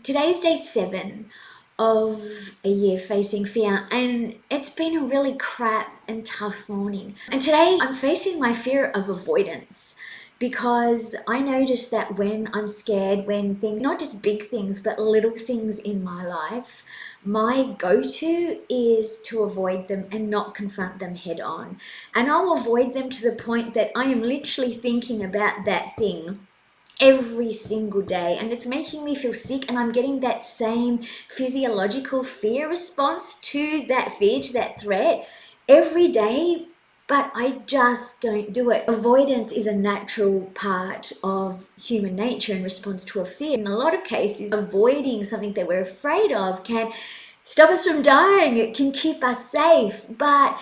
Today's day 7 of a year facing fear, and it's been a really crap and tough morning. And today I'm facing my fear of avoidance because I notice that when I'm scared, when things, not just big things, but little things in my life, my go-to is to avoid them and not confront them head on. And I'll avoid them to the point that I am literally thinking about that thing every single day, and it's making me feel sick, and I'm getting that same physiological fear response to that fear, to that threat every day, but I just don't do it. Avoidance is a natural part of human nature in response to a fear. In a lot of cases, avoiding something that we're afraid of can stop us from dying, it can keep us safe, but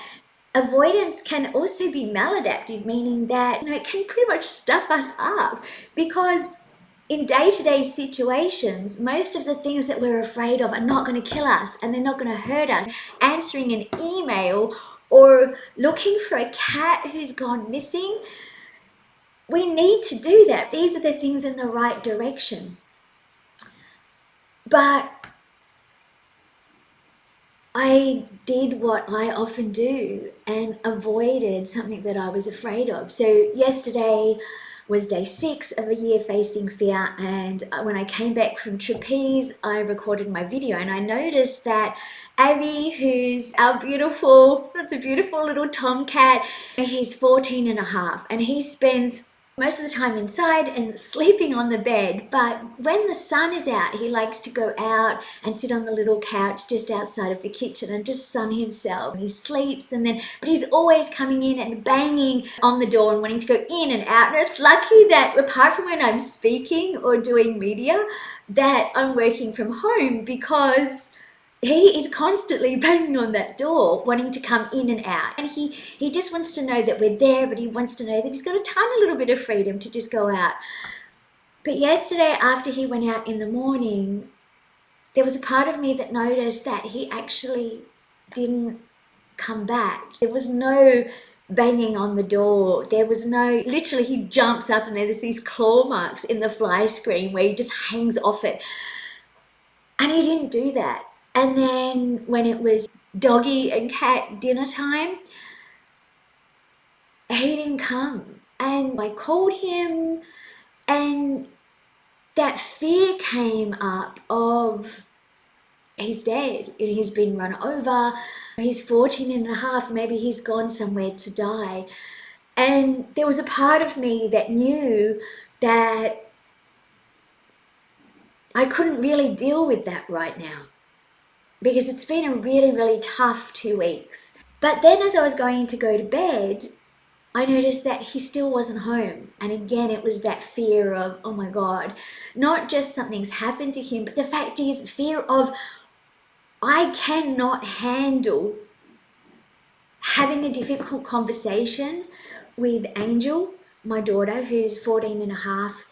avoidance can also be maladaptive, meaning that it can pretty much stuff us up, because in day-to-day situations, most of the things that we're afraid of are not going to kill us and they're not going to hurt us. Answering an email or looking for a cat who's gone missing, we need to do that. These are the things in the right direction. But I did what I often do and avoided something that I was afraid of. So yesterday was day 6 of a year facing fear, and when I came back from trapeze, I recorded my video, and I noticed that Avie, who's our that's a beautiful little tomcat, he's 14 and a half, and he spends most of the time inside and sleeping on the bed, but when the sun is out, he likes to go out and sit on the little couch just outside of the kitchen and just sun himself. He sleeps, but he's always coming in and banging on the door and wanting to go in and out. And it's lucky that apart from when I'm speaking or doing media, that I'm working from home, because he is constantly banging on that door, wanting to come in and out. And he just wants to know that we're there, but he wants to know that he's got a tiny little bit of freedom to just go out. But yesterday, after he went out in the morning, there was a part of me that noticed that he actually didn't come back. There was no banging on the door. There was no, literally he jumps up and there's these claw marks in the fly screen where he just hangs off it. And he didn't do that. And then when it was doggy and cat dinner time, he didn't come. And I called him, and that fear came up of, he's dead, he's been run over, he's 14 and a half, maybe he's gone somewhere to die. And there was a part of me that knew that I couldn't really deal with that right now, because it's been a really, really tough 2 weeks. But then as I was going to go to bed, I noticed that he still wasn't home. And again, it was that fear of, oh my God, not just something's happened to him, but the fact is fear of, I cannot handle having a difficult conversation with Angel, my daughter, who's 14 and a half,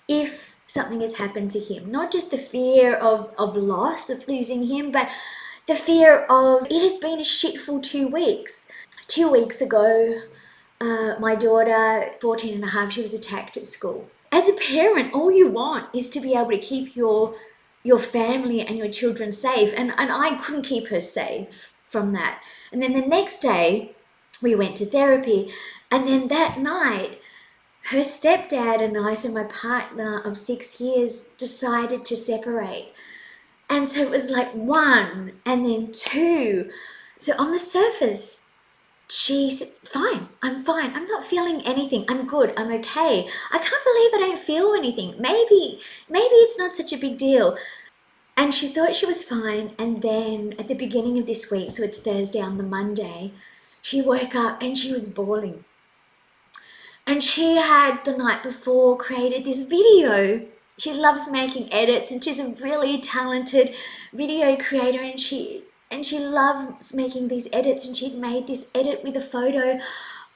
if something has happened to him. Not just the fear of loss, of losing him, but the fear of, it has been a shitful 2 weeks. 2 weeks ago, my daughter, 14 and a half, she was attacked at school. As a parent, all you want is to be able to keep your family and your children safe. And I couldn't keep her safe from that. And then the next day, we went to therapy. And then that night, her stepdad and I, so my partner of 6 years, decided to separate. And so it was like 1 and then 2. So on the surface, she's fine, I'm not feeling anything, I'm good, I'm okay. I can't believe I don't feel anything. Maybe it's not such a big deal. And she thought she was fine. And then at the beginning of this week, so it's Thursday, on the Monday, she woke up and she was bawling. And she had the night before created this video. She loves making edits, and she's a really talented video creator, and she loves making these edits, and she'd made this edit with a photo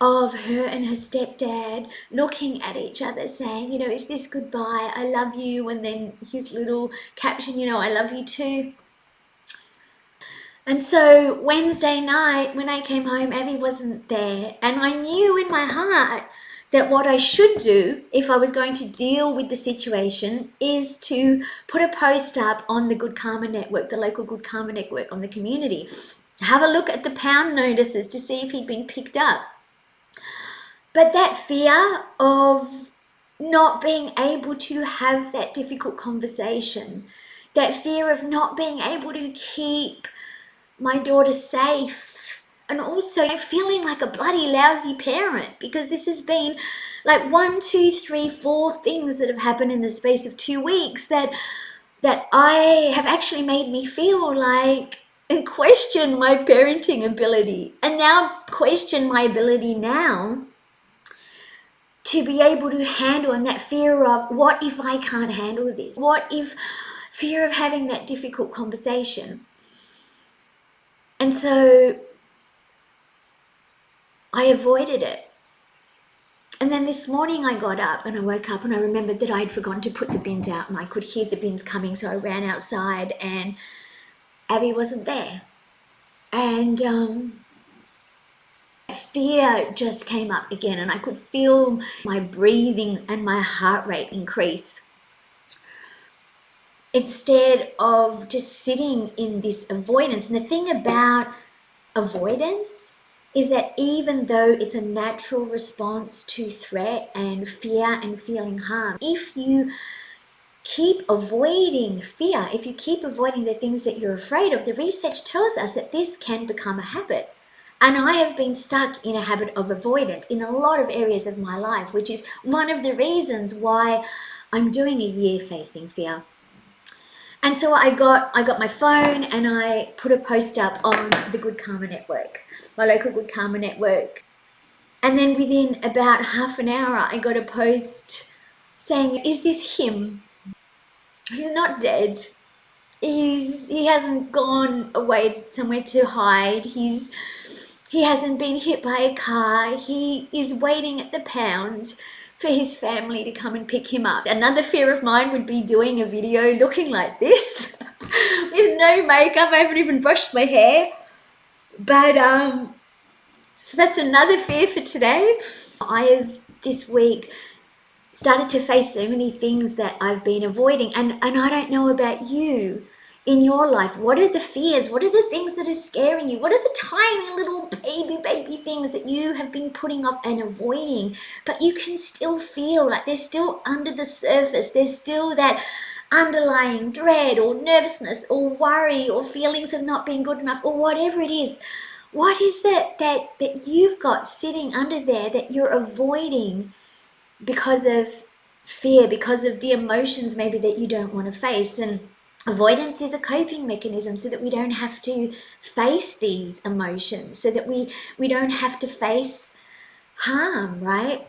of her and her stepdad looking at each other saying, is this goodbye? I love you. And then his little caption, I love you too. And so Wednesday night when I came home, Avie wasn't there. And I knew in my heart that what I should do if I was going to deal with the situation is to put a post up on the Good Karma Network, the local Good Karma Network on the community. Have a look at the pound notices to see if he'd been picked up. But that fear of not being able to have that difficult conversation, that fear of not being able to keep my daughter safe, and also feeling like a bloody lousy parent, because this has been like 1, 2, 3, 4 things that have happened in the space of 2 weeks that I have actually made me feel like and question my parenting ability, and now question my ability now to be able to handle, and that fear of what if I can't handle this? What if fear of having that difficult conversation? And so I avoided it. And then this morning I got up and I woke up and I remembered that I'd forgotten to put the bins out, and I could hear the bins coming. So I ran outside and Avie wasn't there. And fear just came up again, and I could feel my breathing and my heart rate increase. Instead of just sitting in this avoidance. And the thing about avoidance is that even though it's a natural response to threat and fear and feeling harm, if you keep avoiding fear, if you keep avoiding the things that you're afraid of, the research tells us that this can become a habit. And I have been stuck in a habit of avoidance in a lot of areas of my life, which is one of the reasons why I'm doing a year facing fear. And so I got my phone and I put a post up on the Good Karma Network, my local Good Karma Network. And then within about half an hour, I got a post saying, "Is this him? He's not dead. He hasn't gone away somewhere to hide. He hasn't been hit by a car. He is waiting at the pound for his family to come and pick him up." Another fear of mine would be doing a video looking like this with no makeup. I haven't even brushed my hair. But so that's another fear for today. I have this week started to face so many things that I've been avoiding, and I don't know about you. In your life, what are the fears? What are the things that are scaring you? What are the tiny little baby things that you have been putting off and avoiding, but you can still feel like they're still under the surface? There's still that underlying dread or nervousness or worry or feelings of not being good enough or whatever it is. What is it that you've got sitting under there that you're avoiding because of fear, because of the emotions maybe that you don't want to face? And avoidance is a coping mechanism so that we don't have to face these emotions, so that we don't have to face harm, right?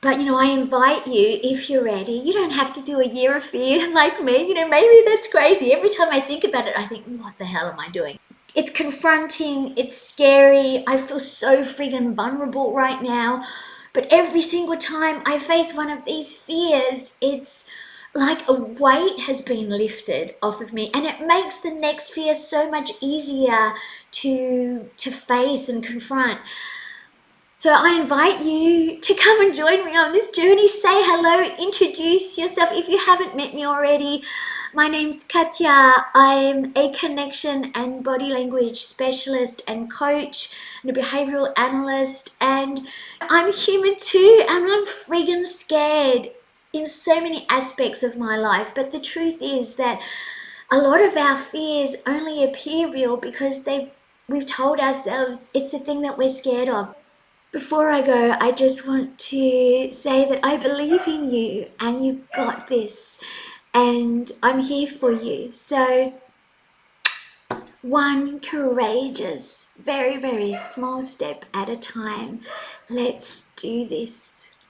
But, I invite you, if you're ready, you don't have to do a year of fear like me. Maybe that's crazy. Every time I think about it, I think, what the hell am I doing? It's confronting, it's scary. I feel so friggin' vulnerable right now. But every single time I face one of these fears, it's like a weight has been lifted off of me, and it makes the next fear so much easier to face and confront. So I invite you to come and join me on this journey. Say hello, introduce yourself if you haven't met me already. My name's Katia. I'm a connection and body language specialist and coach and a behavioral analyst, and I'm human too, and I'm friggin' scared in so many aspects of my life. But the truth is that a lot of our fears only appear real because we've told ourselves it's a thing that we're scared of. Before I go, I just want to say that I believe in you and you've got this, and I'm here for you. So, one courageous, very, very small step at a time. Let's do this.